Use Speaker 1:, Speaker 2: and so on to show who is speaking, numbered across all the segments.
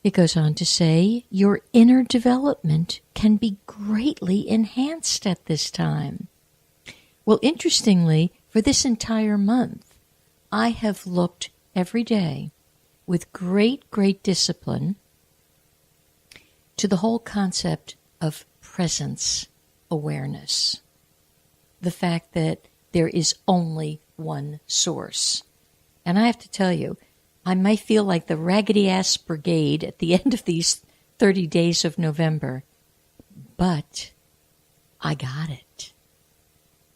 Speaker 1: It goes on to say, your inner development can be greatly enhanced at this time. Well, interestingly, for this entire month, I have looked every day with great discipline to the whole concept of presence awareness. The fact that there is only one source. And I have to tell you, I might feel like the raggedy-ass brigade at the end of these 30 days of November, but I got it.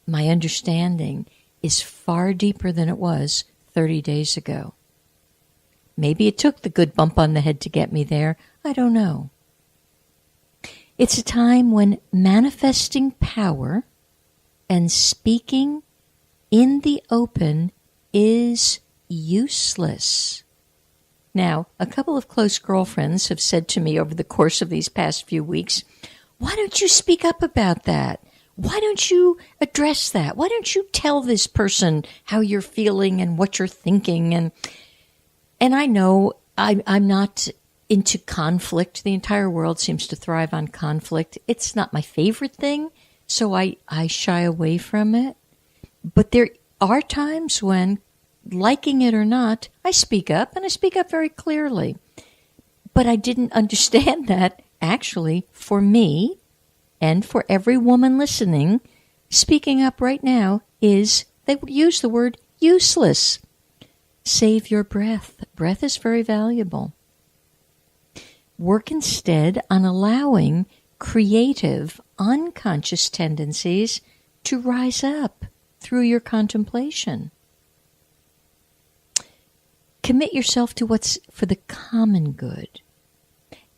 Speaker 1: My understanding is far deeper than it was 30 days ago. Maybe it took the good bump on the head to get me there. I don't know. It's a time when manifesting power and speaking in the open is useless. Now, a couple of close girlfriends have said to me over the course of these past few weeks, why don't you speak up about that? Why don't you address that? Why don't you tell this person how you're feeling and what you're thinking? And I know I'm not into conflict. The entire world seems to thrive on conflict. It's not my favorite thing, so I shy away from it. But there are times when, liking it or not, I speak up, and I speak up very clearly. But I didn't understand that, actually, for me and for every woman listening, speaking up right now is, they use the word useless. Save your breath. Breath is very valuable. Work instead on allowing creative, unconscious tendencies to rise up through your contemplation. Commit yourself to what's for the common good,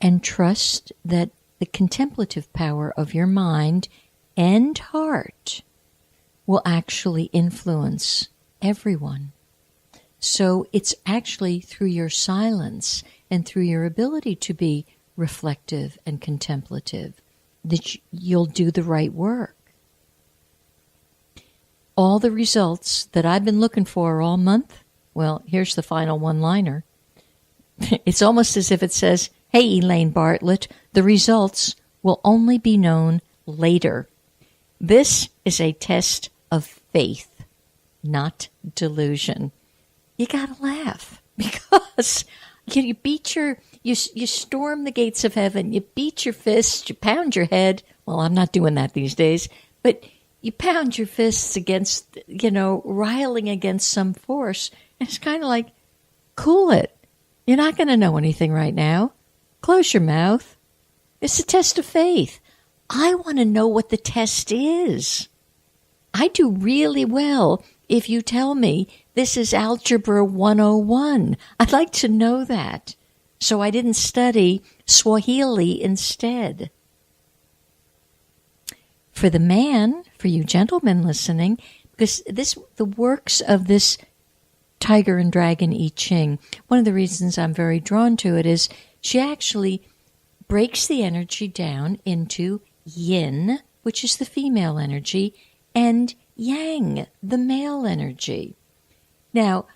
Speaker 1: and trust that the contemplative power of your mind and heart will actually influence everyone. So it's actually through your silence and through your ability to be reflective and contemplative that you'll do the right work. All the results that I've been looking for all month, well, here's the final one-liner. It's almost as if it says, hey, Elaine Bartlett, the results will only be known later. This is a test of faith, not delusion. You gotta laugh because you storm the gates of heaven, you beat your fists, you pound your head. Well, I'm not doing that these days, but you pound your fists against, riling against some force. And it's kind of like, cool it. You're not going to know anything right now. Close your mouth. It's a test of faith. I want to know what the test is. I do really well if you tell me this is Algebra 101. I'd like to know that. So I didn't study Swahili instead. For the man, for you gentlemen listening, because the works of this Tiger and Dragon I Ching, one of the reasons I'm very drawn to it is she actually breaks the energy down into yin, which is the female energy, and yang, the male energy. Now,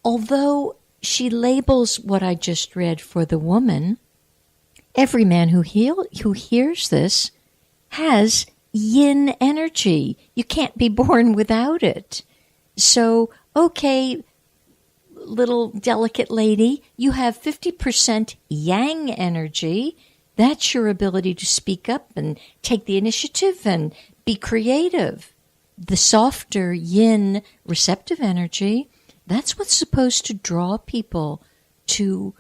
Speaker 1: although she labels what I just read for the woman, every man who hears this has yin energy. You can't be born without it. So, okay, little delicate lady, you have 50% yang energy. That's your ability to speak up and take the initiative and be creative. The softer yin receptive energy, that's what's supposed to draw people to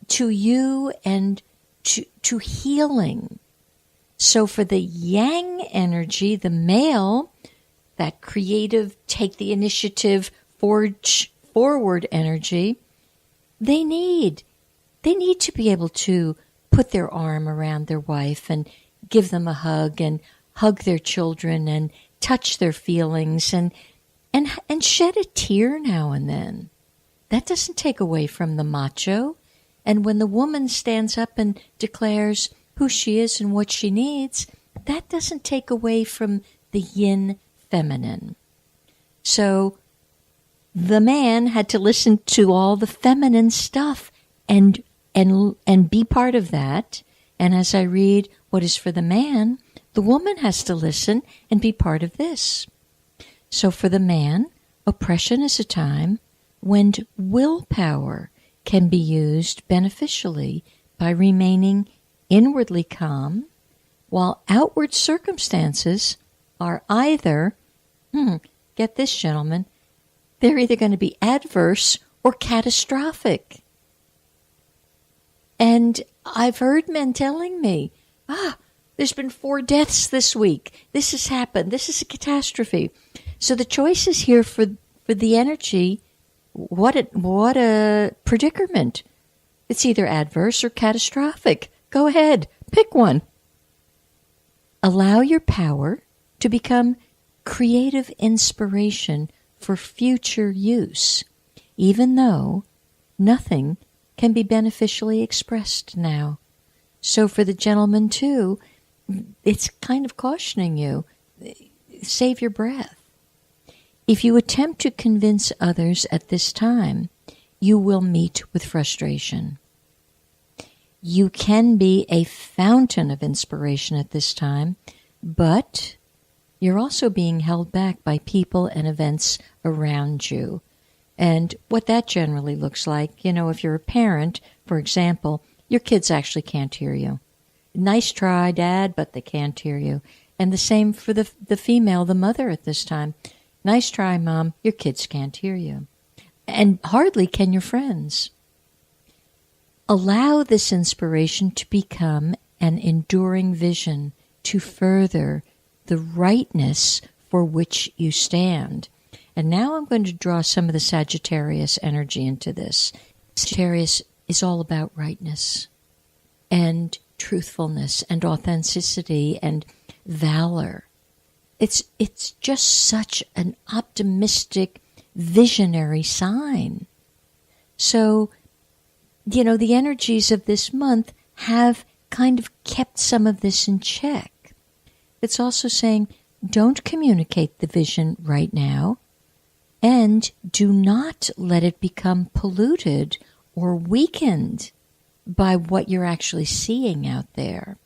Speaker 1: you and to healing. So for the yang energy, the male, that creative, take the initiative, forge forward energy, they need to be able to put their arm around their wife and give them a hug and hug their children and touch their feelings and shed a tear now and then. That doesn't take away from the macho. And when the woman stands up and declares who she is and what she needs, that doesn't take away from the yin feminine. So the man had to listen to all the feminine stuff and and be part of that. And as I read what is for the man, the woman has to listen and be part of this. So for the man, oppression is a time when willpower can be used beneficially by remaining inwardly calm, while outward circumstances are either, get this, gentlemen, they're either going to be adverse or catastrophic. And I've heard men telling me, there's been 4 deaths this week. This has happened. This is a catastrophe. So the choice is here for the energy. What a predicament. It's either adverse or catastrophic. Go ahead, pick one. Allow your power to become creative inspiration for future use, even though nothing can be beneficially expressed now. So for the gentleman, too, it's kind of cautioning you, save your breath. If you attempt to convince others at this time, you will meet with frustration. You can be a fountain of inspiration at this time, but you're also being held back by people and events around you. And what that generally looks like, if you're a parent, for example, your kids actually can't hear you. Nice try, Dad, but they can't hear you. And the same for the female, the mother at this time. Nice try, Mom, your kids can't hear you. And hardly can your friends. Allow this inspiration to become an enduring vision to further the rightness for which you stand. And now I'm going to draw some of the Sagittarius energy into this. Sagittarius is all about rightness and truthfulness and authenticity and valor. It's just such an optimistic, visionary sign. So, the energies of this month have kind of kept some of this in check. It's also saying, don't communicate the vision right now, and do not let it become polluted or weakened by what you're actually seeing out there.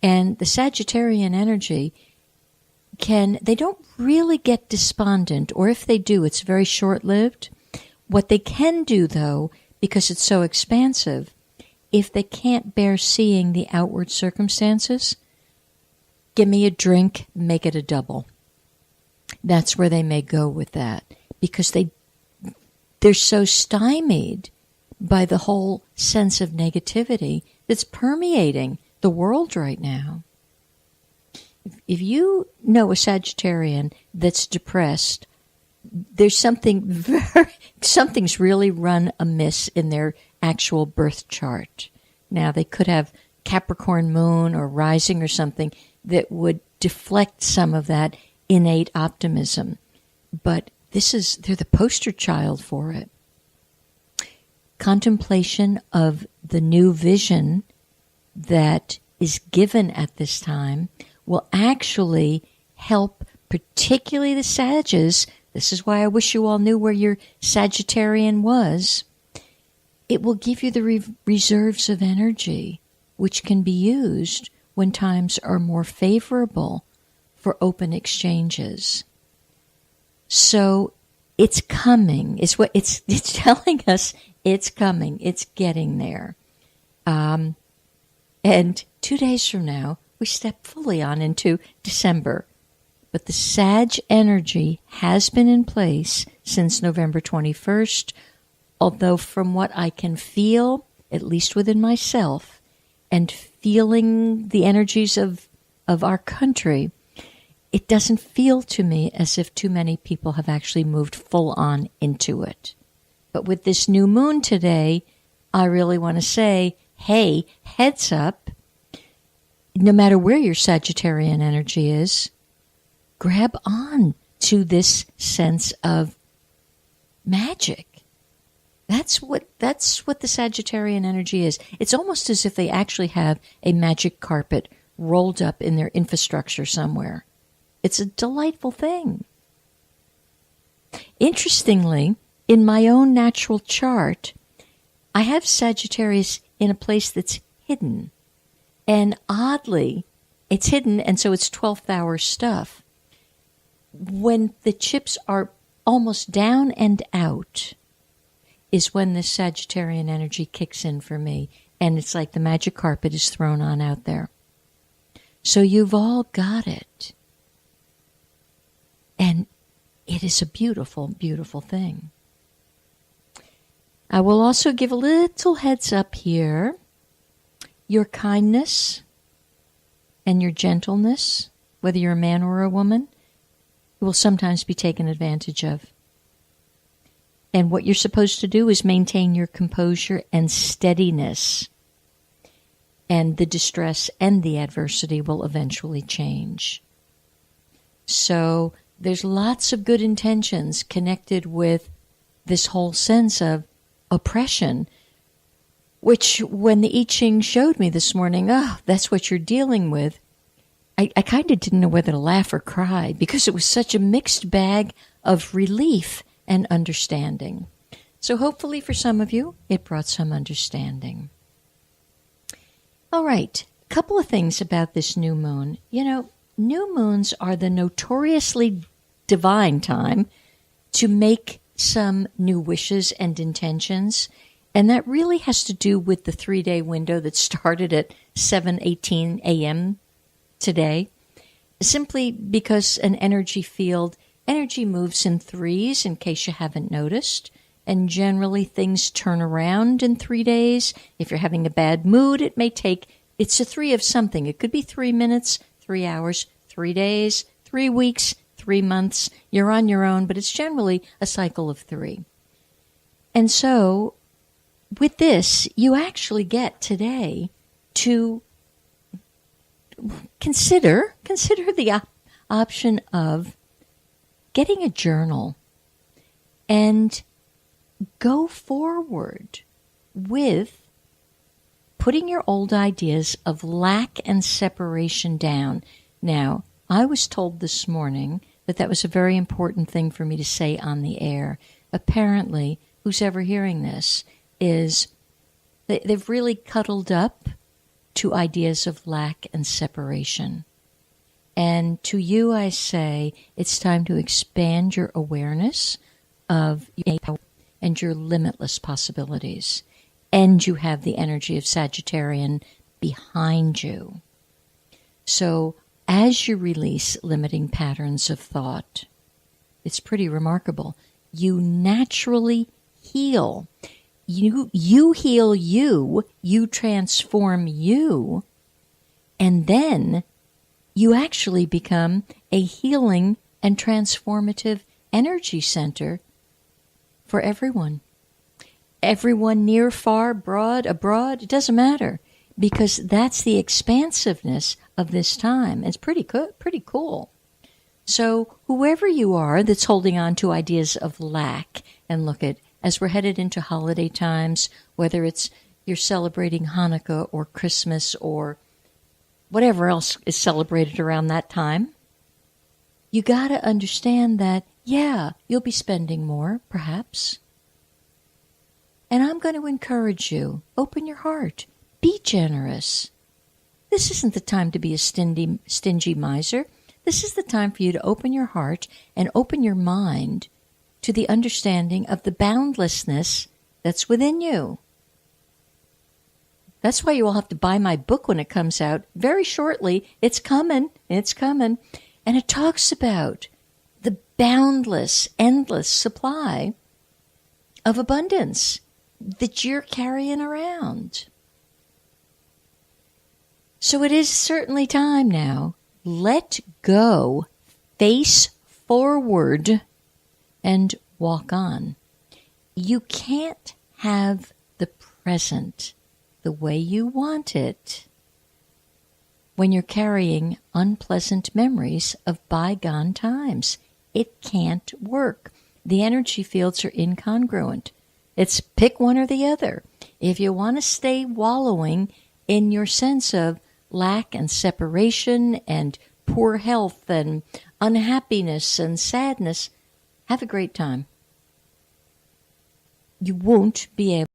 Speaker 1: And the Sagittarian energy they don't really get despondent, or if they do, it's very short-lived. What they can do, though, because it's so expansive, if they can't bear seeing the outward circumstances, give me a drink, make it a double. That's where they may go with that, because they're so stymied by the whole sense of negativity that's permeating the world right now. If you know a Sagittarian that's depressed, there's something's really run amiss in their actual birth chart. Now, they could have Capricorn moon or rising or something that would deflect some of that innate optimism. But they're the poster child for it. Contemplation of the new vision that is given at this time will actually help, particularly the Sages. This is why I wish you all knew where your Sagittarian was. It will give you the reserves of energy, which can be used when times are more favorable for open exchanges. So it's coming. It's telling us it's coming. It's getting there. And 2 days from now, we step fully on into December. But the Sag energy has been in place since November 21st, although from what I can feel, at least within myself, and feeling the energies of our country, it doesn't feel to me as if too many people have actually moved full on into it. But with this new moon today, I really want to say, hey, heads up, no matter where your Sagittarian energy is, grab on to this sense of magic. That's what the Sagittarian energy is. It's almost as if they actually have a magic carpet rolled up in their infrastructure somewhere. It's a delightful thing. Interestingly, in my own natural chart, I have Sagittarius in a place that's hidden. And oddly, it's hidden, and so it's 12th hour stuff. When the chips are almost down and out is when this Sagittarian energy kicks in for me. And it's like the magic carpet is thrown on out there. So you've all got it. And it is a beautiful, beautiful thing. I will also give a little heads up here. Your kindness and your gentleness, whether you're a man or a woman, will sometimes be taken advantage of. And what you're supposed to do is maintain your composure and steadiness. And the distress and the adversity will eventually change. So there's lots of good intentions connected with this whole sense of oppression, which when the I Ching showed me this morning, that's what you're dealing with, I kind of didn't know whether to laugh or cry because it was such a mixed bag of relief and understanding. So hopefully for some of you, it brought some understanding. All right, a couple of things about this new moon. You know, new moons are the notoriously divine time to make some new wishes and intentions, and that really has to do with the 3-day window that started at 7:18 a.m. today, simply because an energy moves in threes, in case you haven't noticed, and generally things turn around in 3 days. If you're having a bad mood, it's a 3 of something. It could be 3 minutes, 3 hours, 3 days, 3 weeks, 3 months. You're on your own, but it's generally a cycle of 3. And so with this, you actually get today to consider the option of getting a journal and go forward with putting your old ideas of lack and separation down. Now, I was told this morning that was a very important thing for me to say on the air. Apparently, who's ever hearing this is they've really cuddled up to ideas of lack and separation. And to you, I say, it's time to expand your awareness of your power and your limitless possibilities. And you have the energy of Sagittarian behind you. So as you release limiting patterns of thought, it's pretty remarkable. You naturally heal. You heal you transform you, and then you actually become a healing and transformative energy center for everyone. Everyone near, far, broad, abroad, it doesn't matter, because that's the expansiveness of this time. It's pretty cool. So whoever you are that's holding on to ideas of lack, and look at, as we're headed into holiday times, whether it's you're celebrating Hanukkah or Christmas or whatever else is celebrated around that time, you got to understand that, you'll be spending more, perhaps. And I'm going to encourage you, open your heart, be generous. This isn't the time to be a stingy miser. This is the time for you to open your heart and open your mind to the understanding of the boundlessness that's within you. That's why you all have to buy my book when it comes out very shortly. It's coming. And it talks about the boundless, endless supply of abundance that you're carrying around. So it is certainly time now. Let go, face forward, and walk on. You can't have the present the way you want it when you're carrying unpleasant memories of bygone times. It can't work. The energy fields are incongruent. It's pick one or the other. If you want to stay wallowing in your sense of lack and separation and poor health and unhappiness and sadness, have a great time. You won't be able